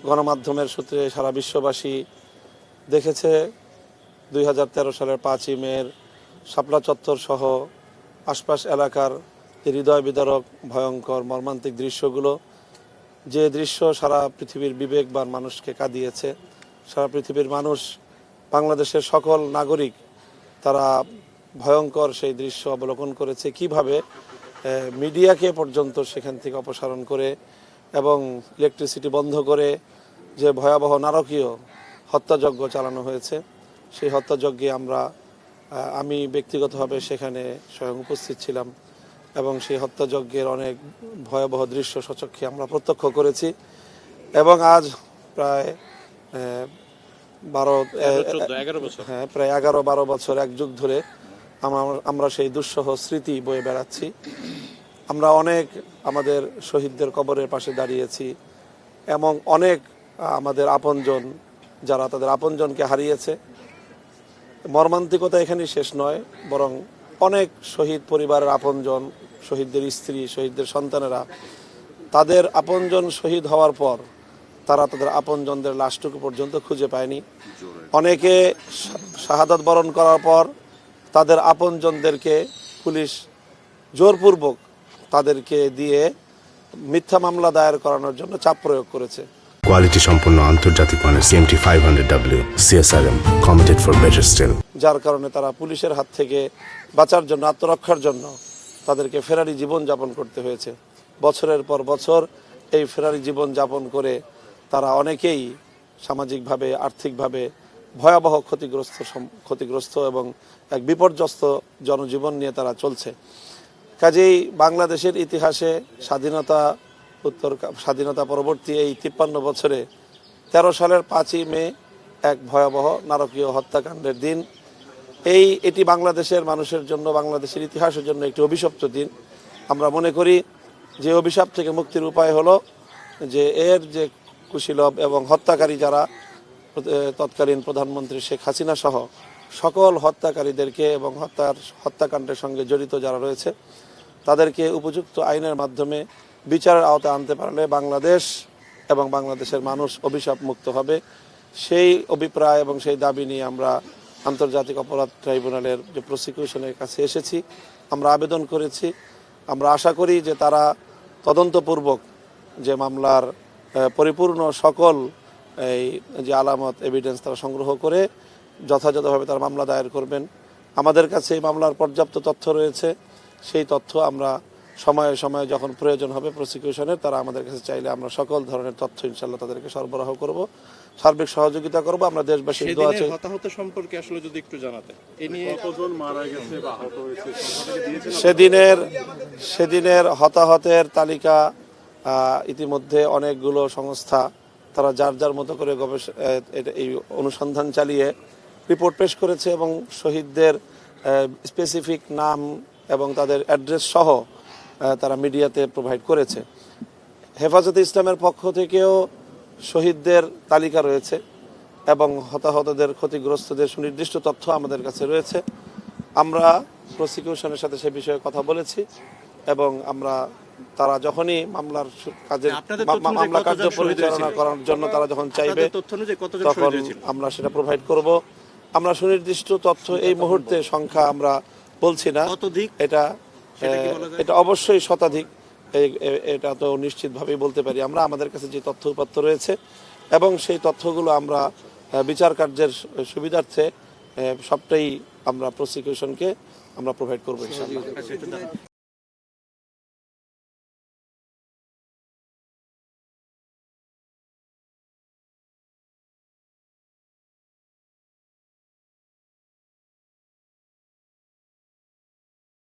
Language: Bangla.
গণমাধ্যমের সূত্রে সারা বিশ্ববাসী দেখেছে 2013 সালের 5ই মের শাপলা চত্বর সহ আশপাশ এলাকার হৃদয় বিদারক ভয়ঙ্কর মর্মান্তিক দৃশ্যগুলো, যে দৃশ্য সারা পৃথিবীর বিবেকবান মানুষকে কাঁদিয়েছে। সারা পৃথিবীর মানুষ, বাংলাদেশের সকল নাগরিক, তারা ভয়ঙ্কর সেই দৃশ্য অবলোকন করেছে। কিভাবে মিডিয়াকে পর্যন্ত সেখান থেকে অপসারণ করে এবং ইলেকট্রিসিটি বন্ধ করে যে ভয়াবহ নারকীয় হত্যাযজ্ঞ চালানো হয়েছে, সেই হত্যাযজ্ঞে আমি ব্যক্তিগতভাবে সেখানে স্বয়ং উপস্থিত ছিলাম এবং সেই হত্যাযজ্ঞের অনেক ভয়াবহ দৃশ্য সচক্ষে আমরা প্রত্যক্ষ করেছি। এবং আজ প্রায় 11-12 বছর, এক যুগ ধরে আমরা সেই দুঃসহ স্মৃতি বয়ে বেড়াচ্ছি। আমরা অনেক আমাদের শহীদদের কবরের পাশে দাঁড়িয়েছি এবং অনেক আমাদের আপনজন যারা তাদের আপনজনকে হারিয়েছে। মর্মান্তিকতা এখানেই শেষ নয়, বরং অনেক শহীদ পরিবারের আপনজন, শহীদদের স্ত্রী, শহীদদের সন্তানেরা তাদের আপনজন শহীদ হওয়ার পর তারা তাদের আপনজনদের লাশটুকু পর্যন্ত খুঁজে পায়নি। অনেকে শাহাদাত বরণ করার পর তাদের আপনজনদেরকে পুলিশ জোরপূর্বক তাদেরকে দিয়ে মিথ্যা মামলা দায়ের করানোর জন্য চাপ প্রয়োগ করেছে। কোয়ালিটি সম্পন্ন আন্তর্জাতিক মানের CMT 500W CSRM committed for better still, যার কারণে তারা পুলিশের হাত থেকে বাঁচার জন্য, আত্মরক্ষার জন্য তাদেরকে ফেরারি জীবন যাপন করতে হয়েছে। বছরের পর বছর এই ফেরারি জীবন যাপন করে অনেকেই সামাজিকভাবে, আর্থিকভাবে ভয়াবহ ক্ষতিগ্রস্ত এবং এক বিপর্যস্ত জনজীবন নিয়ে তারা চলছে। কাজেই বাংলাদেশের ইতিহাসে স্বাধীনতা পরবর্তী এই 53 বছরে 13 সালের 5ই মে এক ভয়াবহ নারকীয় হত্যাকাণ্ডের দিন। এটি বাংলাদেশের মানুষের জন্য, বাংলাদেশের ইতিহাসের জন্য একটি অভিশপ্ত দিন। আমরা মনে করি যে অভিশাপ থেকে মুক্তির উপায় হলো যে এর যে কুশীলব এবং হত্যাকারী যারা, তৎকালীন প্রধানমন্ত্রী শেখ হাসিনা সহ সকল হত্যাকারীদেরকে এবং হত্যাকাণ্ডের সঙ্গে জড়িত যারা রয়েছে তাদেরকে উপযুক্ত আইনের মাধ্যমে বিচারের আওতায় আনতে পারলে বাংলাদেশ এবং বাংলাদেশের মানুষ অভিশাপ মুক্ত হবে। সেই অভিপ্রায় এবং সেই দাবি নিয়ে আমরা আন্তর্জাতিক অপরাধ ট্রাইব্যুনালের যে প্রসিকিউশনের কাছে এসেছি, আমরা আবেদন করেছি। আমরা আশা করি যে তারা তদন্তপূর্বক যে মামলার পরিপূর্ণ সকল যে আলামত, এভিডেন্স তারা সংগ্রহ করে যথাযথভাবে তারা মামলা দায়ের করবেন। আমাদের কাছে এই মামলার পর্যাপ্ত তথ্য রয়েছে। সেই তথ্য আমরা সময়ে সময়ে যখন প্রয়োজন হবে প্রসিকিউশনের, তারা আমাদের কাছে চাইলে আমরা সকল ধরনের তথ্য ইনশাল্লাহ তাদেরকে সরবরাহ করব, সার্বিক সহযোগিতা করব। আমরা দেশবাসীর দোয়া চাই। হতাহত সম্পর্কে আসলে যদি একটু জানাতে, এই নিয়ে কতজন মারা গেছে বা আহত হয়েছে সেদিনের হতাহতের তালিকা ইতিমধ্যে অনেকগুলো সংস্থা তারা যার যার মতো করে এই অনুসন্ধান চালিয়ে রিপোর্ট পেশ করেছে এবং শহীদদের স্পেসিফিক নাম এবং তাদের অ্যাড্রেস সহ তারা মিডিয়াতে প্রোভাইড করেছে। হেফাজতে ইসলামের পক্ষ থেকেও শহীদদের তালিকা রয়েছে এবং হতাহতদের, ক্ষতিগ্রস্তদের সুনির্দিষ্ট তথ্য আমাদের কাছে রয়েছে। আমরা প্রসিকিউশনের সাথে সে বিষয়ে কথা বলেছি এবং তারা যখনই মামলা কার্য পরিচালনা করার জন্য তারা যখন চাইবে তখন আমরা সেটা প্রোভাইড করব। আমরা সুনির্দিষ্ট তথ্য এই মুহূর্তে সংখ্যা আমরা বলছি না, এটা অবশ্যই শতাধিক, এটা তো নিশ্চিতভাবেই বলতে পারি। আমাদের কাছে যে তথ্য উপাত্ত রয়েছে এবং সেই তথ্যগুলো আমরা বিচার কার্যের সুবিধার্থে সবটাই আমরা প্রসিকিউশনকে প্রোভাইড করবো ইনশাআল্লাহ।